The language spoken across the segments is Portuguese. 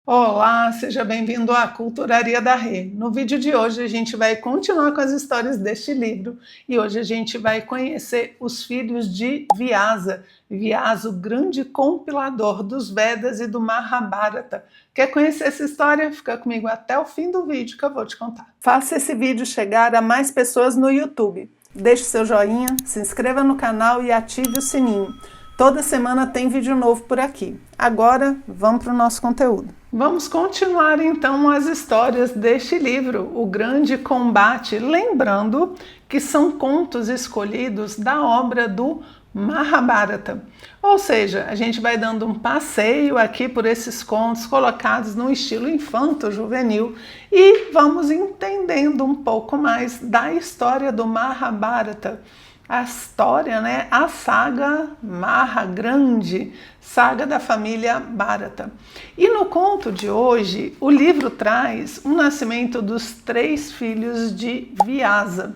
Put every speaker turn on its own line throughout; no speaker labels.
Olá, seja bem-vindo à Culturaria da Rê. No vídeo de hoje a gente vai continuar com as histórias deste livro e hoje a gente vai conhecer os filhos de Vyasa. Vyasa, o grande compilador dos Vedas e do Mahabharata. Quer conhecer essa história? Fica comigo até o fim do vídeo que eu vou te contar. Faça esse vídeo chegar a mais pessoas no YouTube. Deixe seu joinha, se inscreva no canal e ative o sininho. Toda semana tem vídeo novo por aqui. Agora, vamos para o nosso conteúdo. Vamos continuar então as histórias deste livro, O Grande Combate, lembrando que são contos escolhidos da obra do Mahabharata. Ou seja, a gente vai dando um passeio aqui por esses contos colocados no estilo infanto-juvenil e vamos entendendo um pouco mais da história do Mahabharata. A história, né? A saga Maha, grande saga da família Bharata. E no conto de hoje, o livro traz o nascimento dos 3 filhos de Vyasa.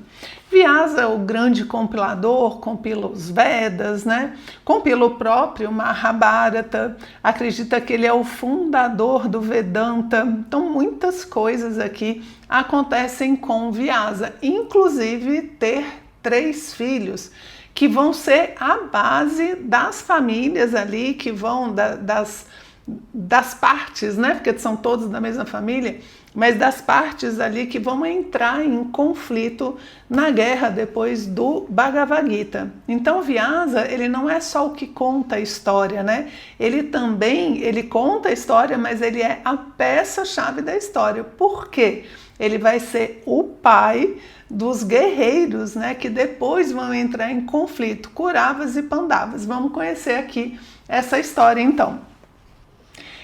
Vyasa, o grande compilador, compila os Vedas, né? Compila o próprio Mahabharata, acredita que ele é o fundador do Vedanta. Então, muitas coisas aqui acontecem com Vyasa, inclusive ter 3 filhos, que vão ser a base das famílias ali, que vão das partes, né? Porque são todos da mesma família, mas das partes ali que vão entrar em conflito na guerra depois do Bhagavad Gita. Então Vyasa, ele não é só o que conta a história, né? Ele conta a história, mas ele é a peça-chave da história. Por quê? Ele vai ser o pai dos guerreiros, né, que depois vão entrar em conflito, Kauravas e Pandavas. Vamos conhecer aqui essa história então.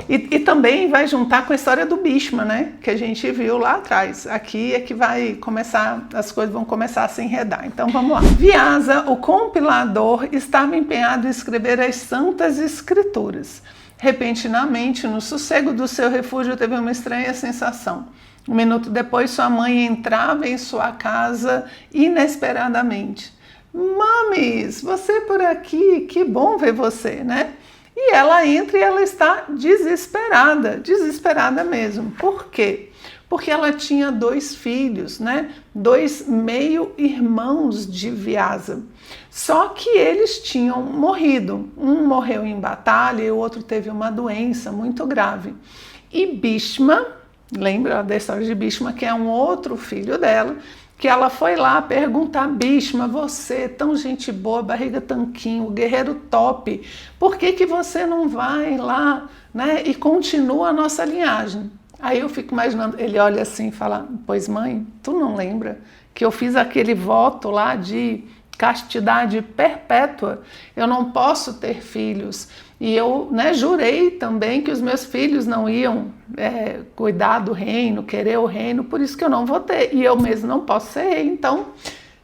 E também vai juntar com a história do Bhishma, né, que a gente viu lá atrás. Aqui é que vai começar, as coisas vão começar a se enredar. Então vamos lá. Vyasa, o compilador, estava empenhado em escrever as Santas Escrituras. Repentinamente, no sossego do seu refúgio, teve uma estranha sensação. Um minuto depois, sua mãe entrava em sua casa inesperadamente. Mamis, você por aqui, que bom ver você, né? E ela entra e ela está desesperada, desesperada mesmo. Por quê? Porque ela tinha 2 filhos, né? 2 meio-irmãos de Vyasa. Só que eles tinham morrido. Um morreu em batalha e o outro teve uma doença muito grave. E Bhishma, lembra da história de Bhishma, que é um outro filho dela, que ela foi lá perguntar: Bhishma, você, tão gente boa, barriga tanquinho, guerreiro top, por que você não vai lá, né, e continua a nossa linhagem? Aí eu fico imaginando, ele olha assim e fala: pois mãe, tu não lembra que eu fiz aquele voto lá de castidade perpétua? Eu não posso ter filhos. E eu, né, jurei também que os meus filhos não iam cuidar do reino, querer o reino, por isso que eu não vou ter. E eu mesmo não posso ser rei, então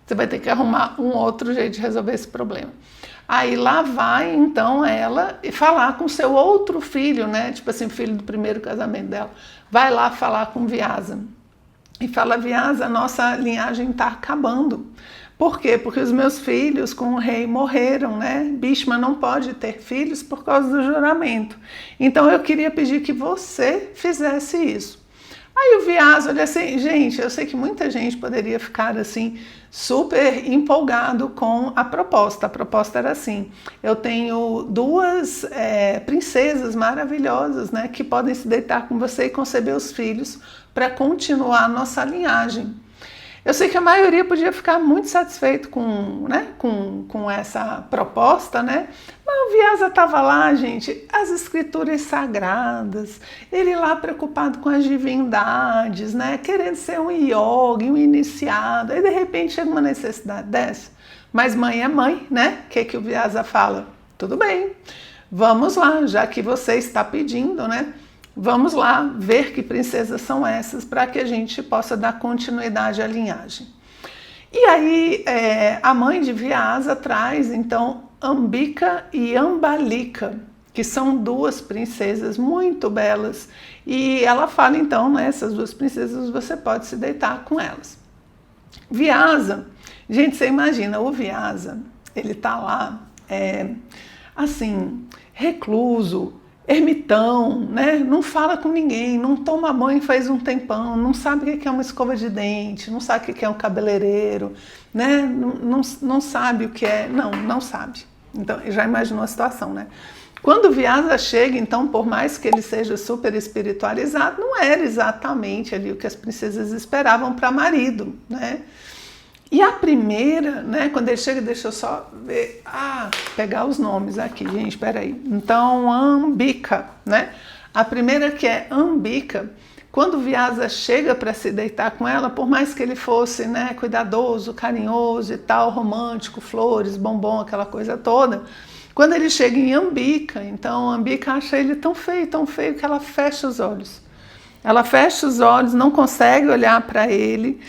você vai ter que arrumar um outro jeito de resolver esse problema. Aí lá vai então ela falar com seu outro filho, né, tipo assim, filho do primeiro casamento dela. Vai lá falar com Vyasa. E fala: Vyasa, a nossa linhagem está acabando. Por quê? Porque os meus filhos com o rei morreram, né? Bhishma não pode ter filhos por causa do juramento. Então eu queria pedir que você fizesse isso. Aí o Vyasa olha assim: gente, eu sei que muita gente poderia ficar assim super empolgado com a proposta. A proposta era assim: eu tenho 2 princesas maravilhosas, né, que podem se deitar com você e conceber os filhos para continuar a nossa linhagem. Eu sei que a maioria podia ficar muito satisfeito com essa proposta, né? Mas o Vyasa estava lá, gente, as escrituras sagradas, ele lá preocupado com as divindades, né? Querendo ser um yogi, um iniciado. Aí de repente chega uma necessidade dessa. Mas mãe é mãe, né? O que o Vyasa fala? Tudo bem, vamos lá, já que você está pedindo, né? Vamos lá ver que princesas são essas para que a gente possa dar continuidade à linhagem. E aí a mãe de Vyasa traz então Ambika e Ambalika, que são 2 princesas muito belas. E ela fala então, né, essas 2 princesas você pode se deitar com elas. Vyasa, gente, você imagina, o Vyasa, ele tá lá assim, recluso, ermitão, né? Não fala com ninguém, não toma banho faz um tempão, não sabe o que é uma escova de dente, não sabe o que é um cabeleireiro, né? Não sabe o que é, não sabe. Então, já imaginou a situação, né? Quando o Vyasa chega, então, por mais que ele seja super espiritualizado, não era exatamente ali o que as princesas esperavam para marido, né? E a primeira, né, quando ele chega, deixa eu só ver, pegar os nomes aqui, gente, espera aí. Então, Ambika, né? A primeira que é Ambika, quando o Vyasa chega para se deitar com ela, por mais que ele fosse, né, cuidadoso, carinhoso e tal, romântico, flores, bombom, aquela coisa toda, quando ele chega em Ambika, então Ambika acha ele tão feio que ela fecha os olhos. Ela fecha os olhos, não consegue olhar para ele.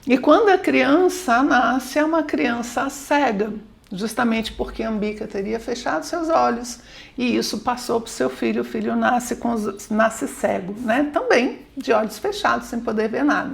E quando a criança nasce, é uma criança cega, justamente porque Ambika teria fechado seus olhos. E isso passou para o seu filho. O filho nasce cego, né? Também de olhos fechados, sem poder ver nada.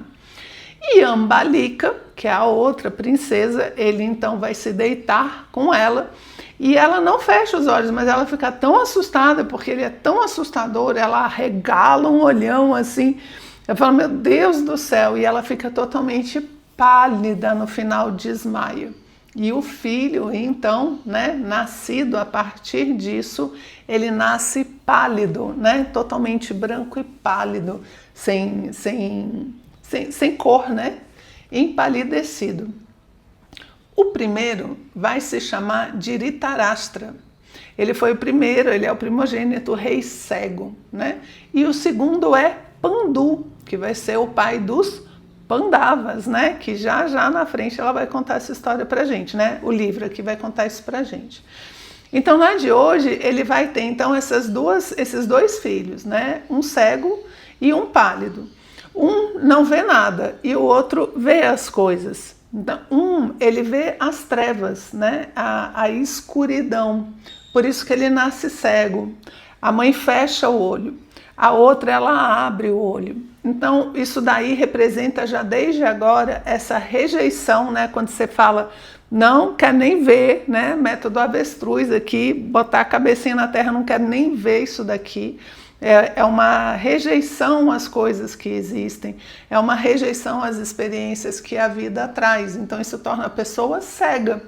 E Ambalika, que é a outra princesa, ele então vai se deitar com ela. E ela não fecha os olhos, mas ela fica tão assustada, porque ele é tão assustador, ela arregala um olhão assim. Eu falo, meu Deus do céu, e ela fica totalmente pálida, no final desmaia. E o filho, então, né, nascido a partir disso, ele nasce pálido, né, totalmente branco e pálido, sem cor, né, empalidecido. O primeiro vai se chamar Dhritarashtra. Ele foi o primeiro, ele é o primogênito, o rei cego, né? E o segundo é Pandu, que vai ser o pai dos Pandavas, né? Que já na frente ela vai contar essa história pra gente, né? O livro aqui vai contar isso pra gente. Então, na de hoje, ele vai ter então esses dois filhos, né? Um cego e um pálido. Um não vê nada e o outro vê as coisas. Então, ele vê as trevas, né? A escuridão. Por isso que ele nasce cego. A mãe fecha o olho. A outra, ela abre o olho. Então, isso daí representa já desde agora essa rejeição, né? Quando você fala, não quer nem ver, né? Método avestruz aqui, botar a cabecinha na terra, não quer nem ver isso daqui. É uma rejeição às coisas que existem, é uma rejeição às experiências que a vida traz. Então, isso torna a pessoa cega.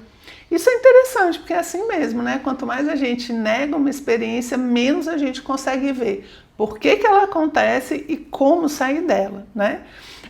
Isso é interessante, porque é assim mesmo, né? Quanto mais a gente nega uma experiência, menos a gente consegue ver por que ela acontece e como sair dela, né?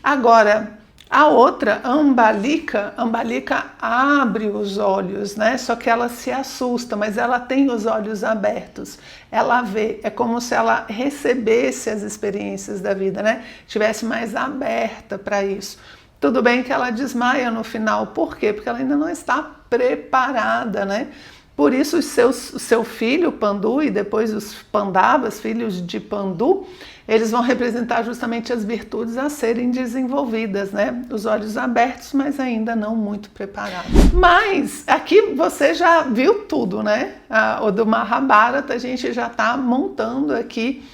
Agora, a outra, Ambalika abre os olhos, né? Só que ela se assusta, mas ela tem os olhos abertos. Ela vê, é como se ela recebesse as experiências da vida, né? Tivesse mais aberta para isso. Tudo bem que ela desmaia no final, por quê? Porque ela ainda não está preparada, né? Por isso, o seu filho, Pandu, e depois os Pandavas, filhos de Pandu, eles vão representar justamente as virtudes a serem desenvolvidas, né? Os olhos abertos, mas ainda não muito preparados. Mas aqui você já viu tudo, né? O do Mahabharata, a gente já está montando aqui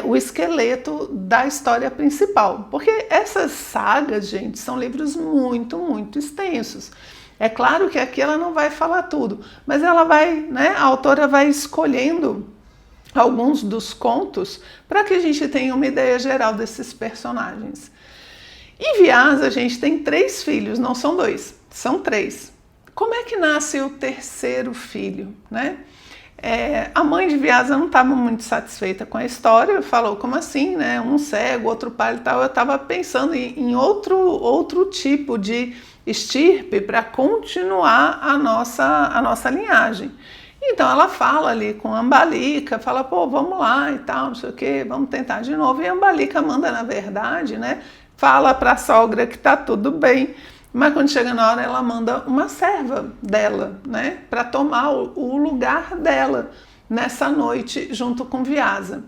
o esqueleto da história principal. Porque essas sagas, gente, são livros muito, muito extensos. É claro que aqui ela não vai falar tudo, mas ela vai, né? A autora vai escolhendo alguns dos contos para que a gente tenha uma ideia geral desses personagens. Em Vyasa, a gente tem 3 filhos, não são 2, são 3. Como é que nasce o terceiro filho, né? A mãe de Vyasa não estava muito satisfeita com a história, falou, como assim, né? Um cego, outro pálido e tal. Eu estava pensando em outro tipo de estirpe para continuar a nossa linhagem. Então ela fala ali com a Ambalika, fala, pô, vamos lá e tal, não sei o que, vamos tentar de novo. E a Ambalika manda, na verdade, né? Fala para a sogra que tá tudo bem, mas quando chega na hora ela manda uma serva dela, né? Para tomar o lugar dela nessa noite junto com Vyasa.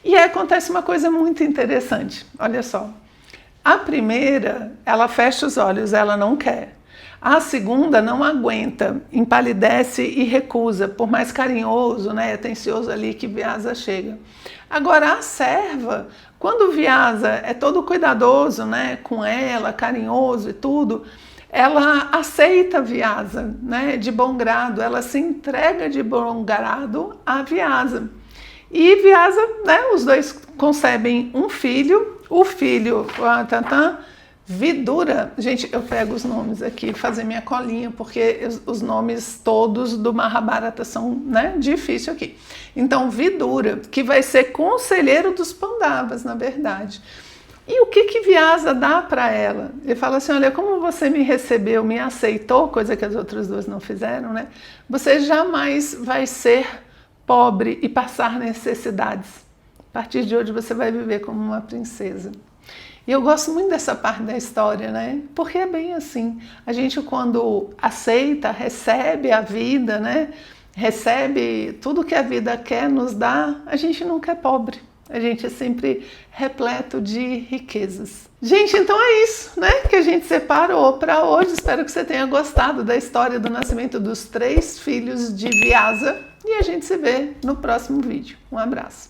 E aí acontece uma coisa muito interessante, olha só. A primeira, ela fecha os olhos, ela não quer. A segunda não aguenta, empalidece e recusa, por mais carinhoso, né, atencioso ali que Vyasa chega. Agora a serva, quando Vyasa é todo cuidadoso, né, com ela, carinhoso e tudo, ela aceita Vyasa, né, de bom grado, ela se entrega de bom grado a Vyasa. E Vyasa, né, os dois concebem um filho, o filho, Vidura, gente, eu pego os nomes aqui, fazer minha colinha, porque os nomes todos do Mahabharata são, né, difícil aqui. Então, Vidura, que vai ser conselheiro dos Pandavas, na verdade. E o que Vyasa dá para ela? Ele fala assim, olha, como você me recebeu, me aceitou, coisa que as outras duas não fizeram, né? Você jamais vai ser pobre e passar necessidades. A partir de hoje você vai viver como uma princesa. E eu gosto muito dessa parte da história, né? Porque é bem assim. A gente, quando aceita, recebe a vida, né? Recebe tudo que a vida quer nos dar, a gente nunca é pobre. A gente é sempre repleto de riquezas. Gente, então é isso, né? Que a gente separou para hoje. Espero que você tenha gostado da história do nascimento dos 3 filhos de Vyasa. E a gente se vê no próximo vídeo. Um abraço.